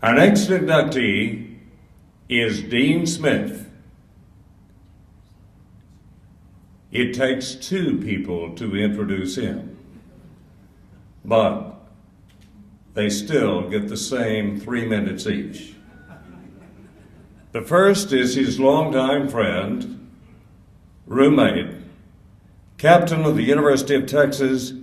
Our next inductee is Dean Smith. It takes two people to introduce him, but they still get the same 3 minutes each. The first is his longtime friend, roommate, captain of the University of Texas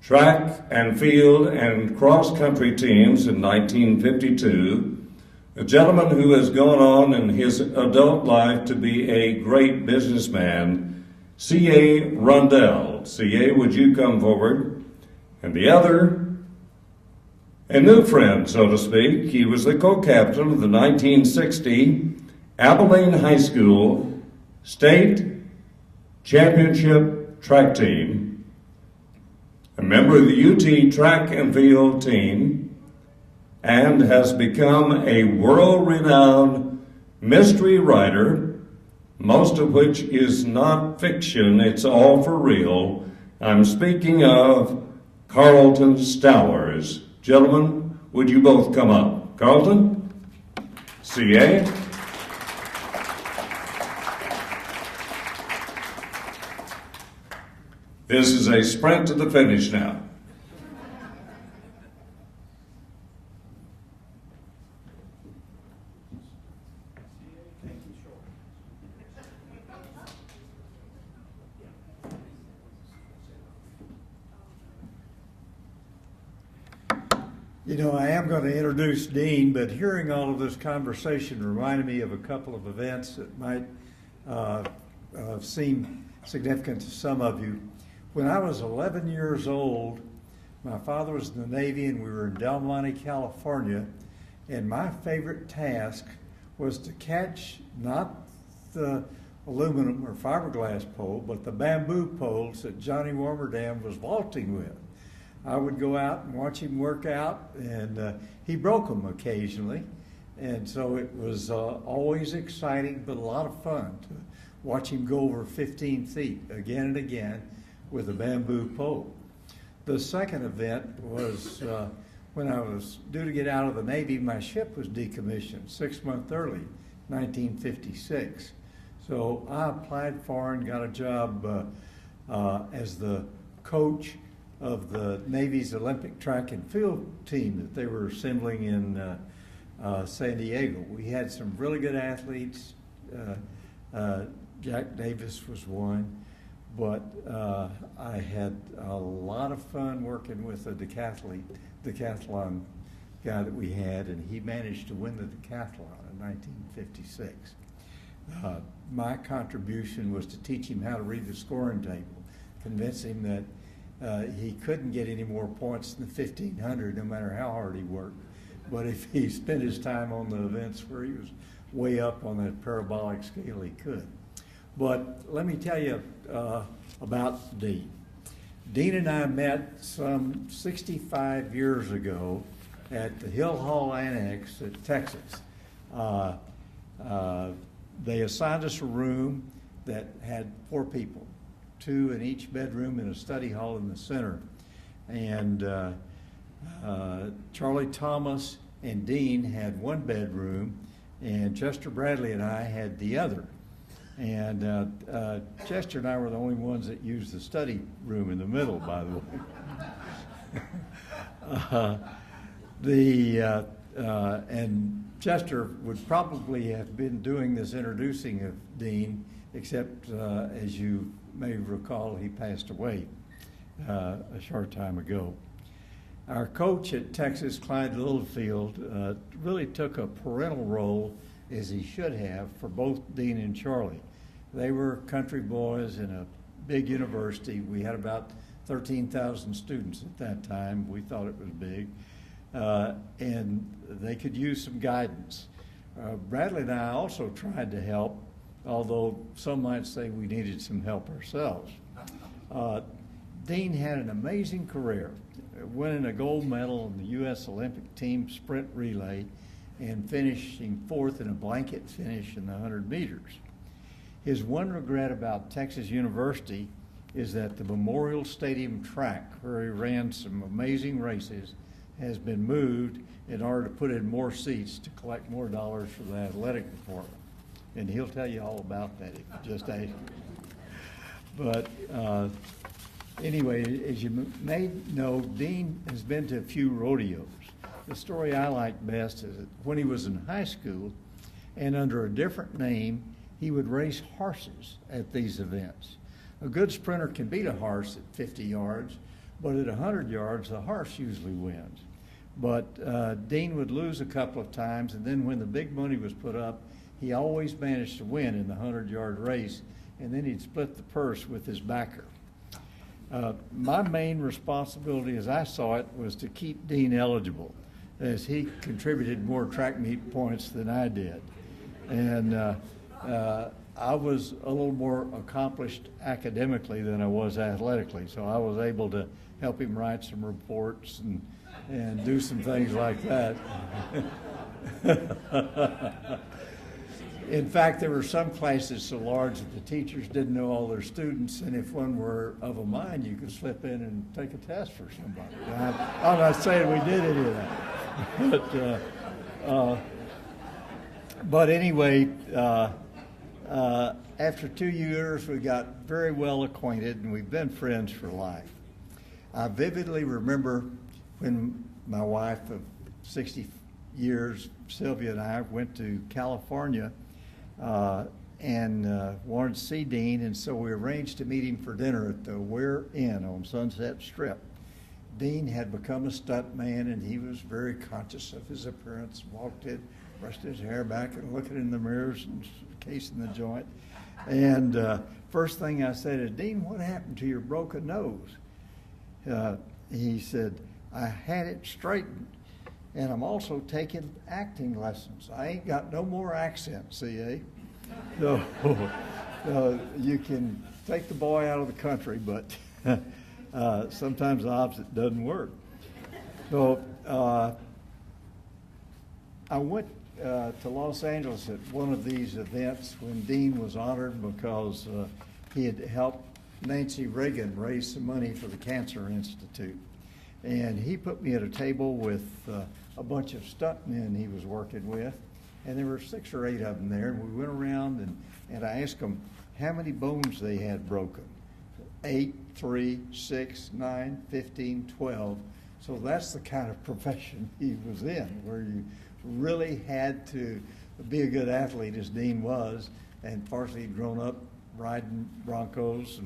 track and field and cross-country teams in 1952, a gentleman who has gone on in his adult life to be a great businessman, C.A. Rundell. C.A., would you come forward? And the other, a new friend, so to speak. He was the co-captain of the 1960 Abilene High School State Championship track team, a member of the UT track and field team, and has become a world-renowned mystery writer, most of which is not fiction, it's all for real. I'm speaking of Carlton Stowers. Gentlemen, would you both come up? Carlton? C.A.? This is a sprint to the finish now. You know, I am going to introduce Dean, but hearing all of this conversation reminded me of a couple of events that might seem significant to some of you. When I was 11 years old, my father was in the Navy and we were in Del Monte, California, and my favorite task was to catch not the aluminum or fiberglass pole, but the bamboo poles that Johnny Warmerdam was vaulting with. I would go out and watch him work out, and he broke them occasionally, and so it was always exciting but a lot of fun to watch him go over 15 feet again and again with a bamboo pole. The second event was when I was due to get out of the Navy. My ship was decommissioned 6 months early, 1956. So I applied for and got a job as the coach of the Navy's Olympic track and field team that they were assembling in San Diego. We had some really good athletes. Jack Davis was one. But I had a lot of fun working with the decathlon guy that we had, and he managed to win the decathlon in 1956. My contribution was to teach him how to read the scoring table, convince him that he couldn't get any more points than 1,500 no matter how hard he worked. But if he spent his time on the events where he was way up on that parabolic scale, he could. But let me tell you about Dean. Dean and I met some 65 years ago at the Hill Hall Annex at Texas. They assigned us a room that had 4 people, 2 in each bedroom and a study hall in the center. And Charlie Thomas and Dean had 1 bedroom, and Chester Bradley and I had the other. And Chester and I were the only ones that used the study room in the middle, by the way. And Chester would probably have been doing this introducing of Dean, except as you may recall, he passed away a short time ago. Our coach at Texas, Clyde Littlefield, really took a parental role, as he should have, for both Dean and Charlie. They were country boys in a big university. We had about 13,000 students at that time. We thought it was big. And they could use some guidance. Bradley and I also tried to help, although some might say we needed some help ourselves. Dean had an amazing career, winning a gold medal in the U.S. Olympic team sprint relay and finishing 4th in a blanket finish in the 100 meters. His one regret about Texas University is that the Memorial Stadium track, where he ran some amazing races, has been moved in order to put in more seats to collect more dollars for the athletic department. And he'll tell you all about that if you just ask him. But anyway, as you may know, Dean has been to a few rodeos. The story I like best is that when he was in high school and under a different name, he would race horses at these events. A good sprinter can beat a horse at 50 yards, but at 100 yards, the horse usually wins. But Dean would lose a couple of times, and then when the big money was put up, he always managed to win in the 100-yard race, and then he'd split the purse with his backer. My main responsibility, as I saw it, was to keep Dean eligible, as he contributed more track meet points than I did. And I was a little more accomplished academically than I was athletically, so I was able to help him write some reports and do some things like that. In fact, there were some classes so large that the teachers didn't know all their students, and if one were of a mind, you could slip in and take a test for somebody. I'm not saying we did any of that. But anyway, after 2 years, we got very well acquainted, and we've been friends for life. I vividly remember when my wife of 60 years, Sylvia, and I went to California and wanted to see Dean, and so we arranged to meet him for dinner at the Weir Inn on Sunset Strip. Dean had become a stunt man, and he was very conscious of his appearance. Walked in, brushed his hair back, and looking in the mirrors and casing the joint. And first thing I said is, Dean, what happened to your broken nose? He said, I had it straightened, and I'm also taking acting lessons. I ain't got no more accent, CA. So you can take the boy out of the country, but sometimes the opposite doesn't work. So I went to Los Angeles at one of these events when Dean was honored because he had helped Nancy Reagan raise some money for the Cancer Institute. And he put me at a table with a bunch of stuntmen he was working with, and there were 6 or 8 of them there, and we went around and I asked them how many bones they had broken. 8, 3, 6, 9, 15, 12. So that's the kind of profession he was in, where you really had to be a good athlete, as Dean was, and partially he'd grown up riding Broncos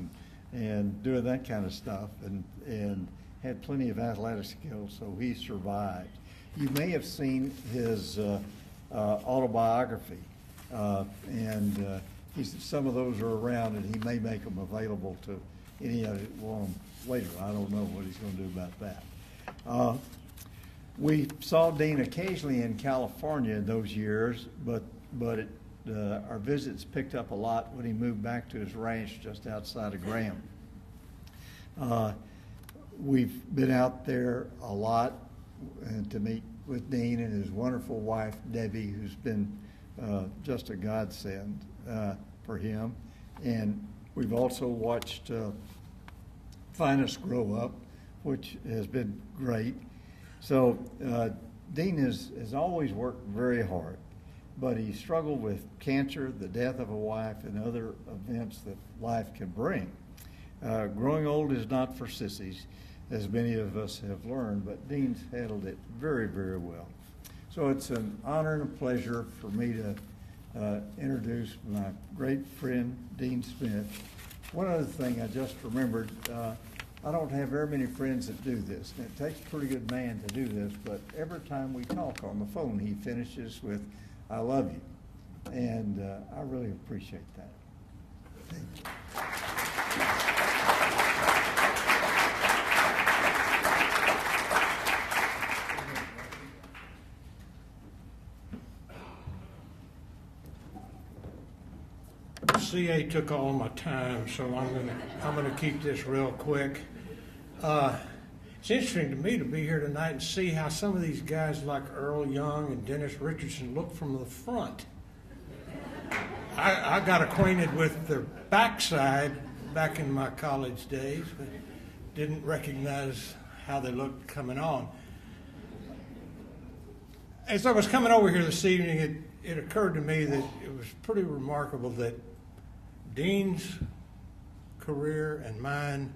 and doing that kind of stuff, and had plenty of athletic skills, so he survived. You may have seen his autobiography, and some of those are around, and he may make them available to any of you want them later. I don't know what he's going to do about that. We saw Dean occasionally in California in those years, but our visits picked up a lot when he moved back to his ranch just outside of Graham. We've been out there a lot to meet with Dean and his wonderful wife, Debbie, who's been just a godsend for him. And we've also watched Finest grow up, which has been great. So Dean has always worked very hard, but he struggled with cancer, the death of a wife, and other events that life can bring. Growing old is not for sissies, as many of us have learned, but Dean's handled it very, very well. So it's an honor and a pleasure for me to introduce my great friend, Dean Smith. One other thing I just remembered, I don't have very many friends that do this, and it takes a pretty good man to do this, but every time we talk on the phone, he finishes with, I love you, and I really appreciate that. Thank you. CA took all my time, so I'm gonna keep this real quick. It's interesting to me to be here tonight and see how some of these guys like Earl Young and Dennis Richardson look from the front. I got acquainted with their backside back in my college days, but didn't recognize how they looked coming on. as I was coming over here this evening, it occurred to me that it was pretty remarkable that Dean's career and mine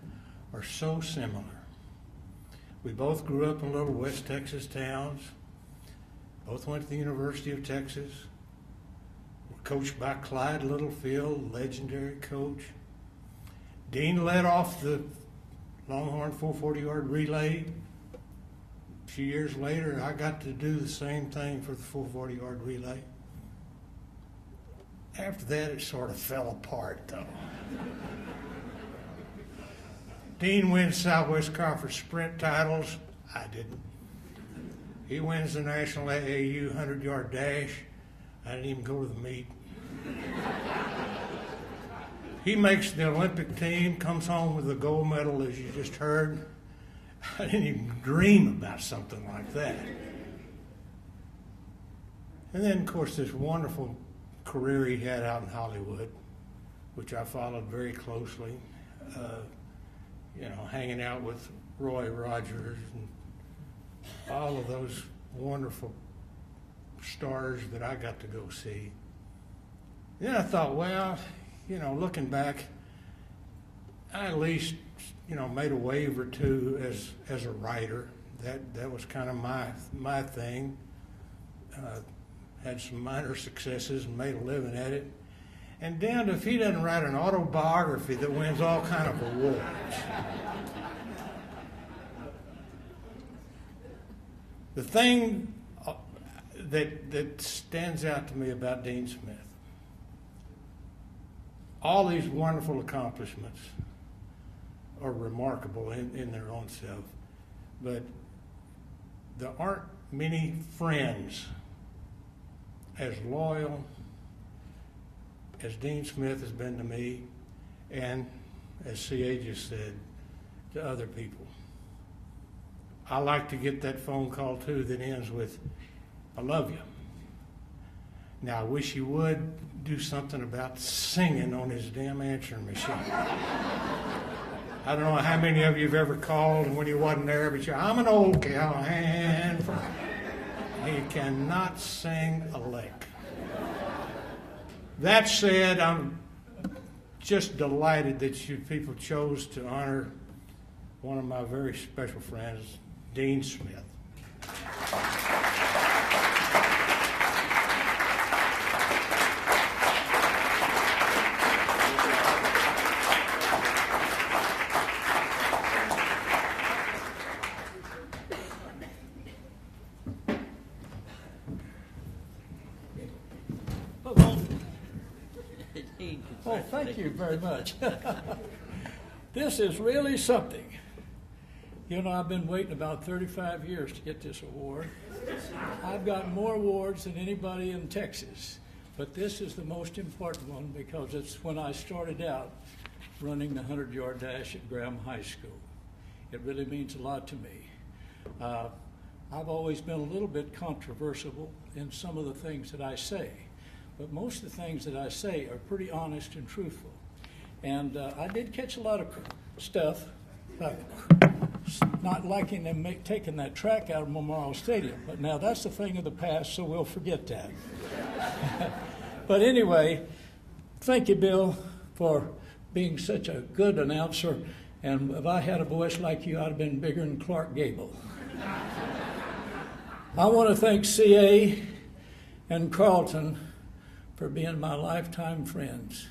are so similar. We both grew up in little West Texas towns, both went to the University of Texas, were coached by Clyde Littlefield, legendary coach. Dean led off the Longhorn 440-yard relay. A few years later, I got to do the same thing for the 440-yard relay. After that, it sort of fell apart, though. Dean wins Southwest Conference sprint titles. I didn't. He wins the National AAU 100-yard dash. I didn't even go to the meet. He makes the Olympic team, comes home with a gold medal, as you just heard. I didn't even dream about something like that. And then, of course, this wonderful career he had out in Hollywood, which I followed very closely. Hanging out with Roy Rogers and all of those wonderful stars that I got to go see. Then I thought, well, looking back, I at least, made a wave or two as a writer. That was kind of my thing. Had some minor successes and made a living at it. And damned if he doesn't write an autobiography that wins all kind of awards. The thing that stands out to me about Dean Smith, all these wonderful accomplishments are remarkable in their own self, but there aren't many friends as loyal as Dean Smith has been to me, and as C.A. just said, to other people. I like to get that phone call too that ends with, "I love you." Now I wish he would do something about singing on his damn answering machine. I don't know how many of you have ever called and when he wasn't there, but I'm an old cowhand. He cannot sing a lick. That said, I'm just delighted that you people chose to honor one of my very special friends, Dean Smith. Oh, thank you very much. This is really something. I've been waiting about 35 years to get this award. I've got more awards than anybody in Texas, but this is the most important one because it's when I started out running the 100-yard dash at Graham High School. It really means a lot to me. I've always been a little bit controversial in some of the things that I say, but most of the things that I say are pretty honest and truthful. And I did catch a lot of stuff about not liking them taking that track out of Memorial Stadium. But now that's a thing of the past, so we'll forget that. But anyway, thank you, Bill, for being such a good announcer. And if I had a voice like you, I'd have been bigger than Clark Gable. I want to thank C.A. and Carlton for being my lifetime friends.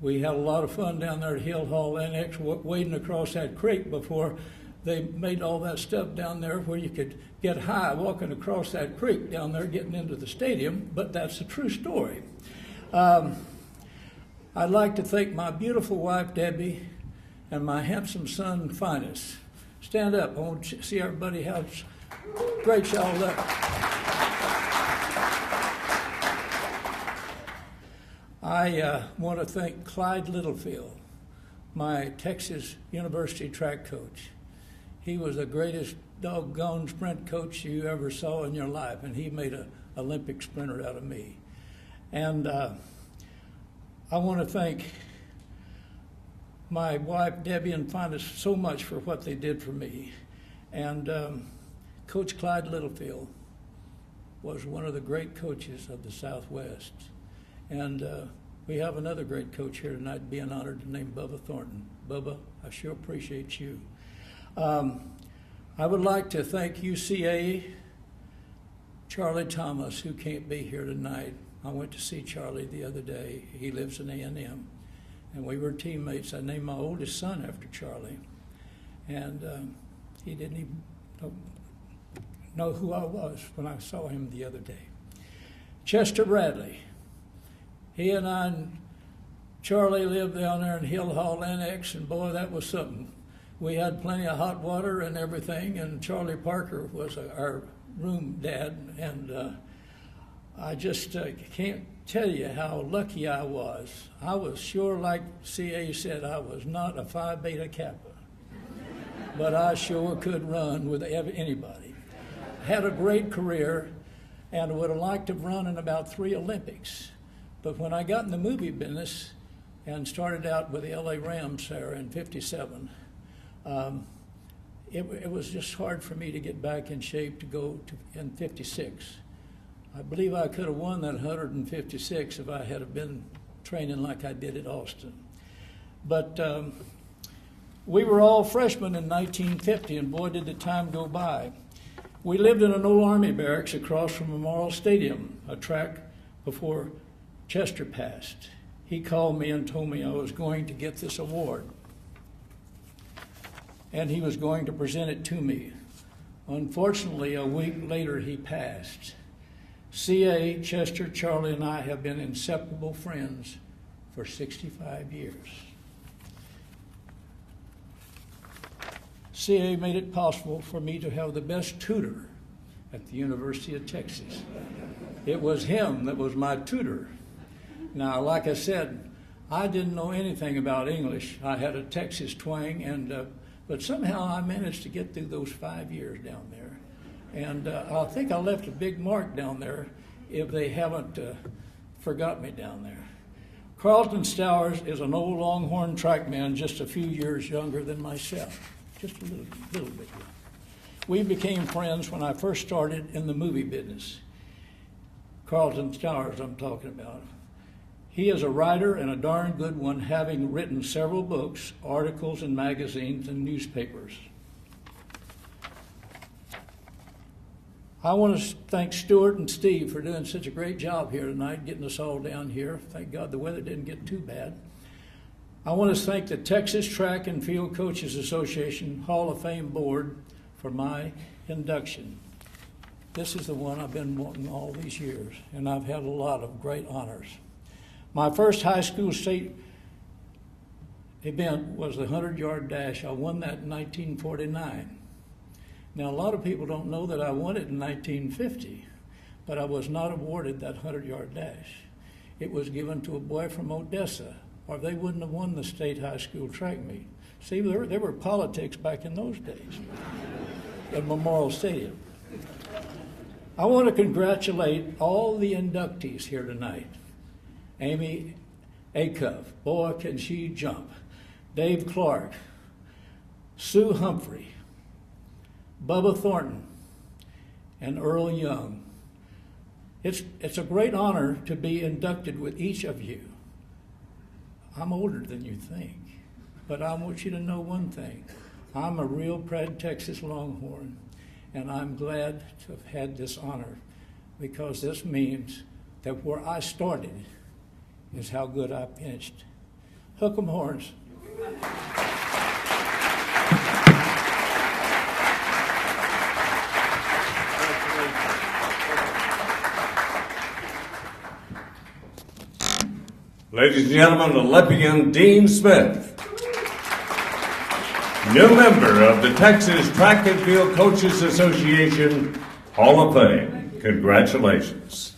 We had a lot of fun down there at Hill Hall Annex, wading across that creek before they made all that stuff down there where you could get high walking across that creek down there getting into the stadium, but that's a true story. I'd like to thank my beautiful wife, Debbie, and my handsome son, Finus. Stand up. I want to see everybody how great y'all look. I want to thank Clyde Littlefield, my Texas University track coach. He was the greatest doggone sprint coach you ever saw in your life, and he made an Olympic sprinter out of me. And I want to thank my wife, Debbie, and Finus so much for what they did for me. And Coach Clyde Littlefield, was one of the great coaches of the Southwest. And we have another great coach here tonight being honored named Bubba Thornton. Bubba, I sure appreciate you. I would like to thank UCA, Charlie Thomas, who can't be here tonight. I went to see Charlie the other day. He lives in A&M, and we were teammates. I named my oldest son after Charlie, and he didn't even know who I was when I saw him the other day. Chester Bradley. He and Charlie lived down there in Hill Hall Annex, and boy, that was something. We had plenty of hot water and everything, and Charlie Parker was our room dad, and I just can't tell you how lucky I was. I was sure, like CA said, I was not a Phi Beta Kappa, but I sure could run with anybody. Had a great career, and would have liked to have run in about 3 Olympics. But when I got in the movie business and started out with the LA Rams there in '57, it was just hard for me to get back in shape to go to in '56. I believe I could have won that 156 if I had have been training like I did at Austin. But we were all freshmen in 1950, and boy, did the time go by. We lived in an old Army barracks across from Memorial Stadium, a track before Chester passed. He called me and told me I was going to get this award, and he was going to present it to me. Unfortunately, a week later, he passed. C.A., Chester, Charlie, and I have been inseparable friends for 65 years. C.A. made it possible for me to have the best tutor at the University of Texas. It was him that was my tutor. Now, like I said, I didn't know anything about English. I had a Texas twang, but somehow I managed to get through those 5 years down there. And I think I left a big mark down there if they haven't forgot me down there. Carlton Stowers is an old Longhorn trackman just a few years younger than myself, just a little bit. We became friends when I first started in the movie business. Carlton Stowers I'm talking about. He is a writer and a darn good one, having written several books, articles in magazines and newspapers. I want to thank Stuart and Steve for doing such a great job here tonight, getting us all down here. Thank God the weather didn't get too bad. I want to thank the Texas Track and Field Coaches Association Hall of Fame Board for my induction. This is the one I've been wanting all these years, and I've had a lot of great honors. My first high school state event was the 100-yard dash. I won that in 1949. Now, a lot of people don't know that I won it in 1950, but I was not awarded that 100-yard dash. It was given to a boy from Odessa, or they wouldn't have won the state high school track meet. See, there were politics back in those days at Memorial Stadium. I want to congratulate all the inductees here tonight. Amy Acuff, boy, can she jump. Dave Clark, Sue Humphrey, Bubba Thornton, and Earl Young. It's a great honor to be inducted with each of you. I'm older than you think, but I want you to know one thing. I'm a real proud Texas Longhorn, and I'm glad to have had this honor, because this means that where I started is how good I finished. Hook 'em horns. Ladies and gentlemen, Olympian Dean Smith, new member of the Texas Track and Field Coaches Association Hall of Fame. Congratulations.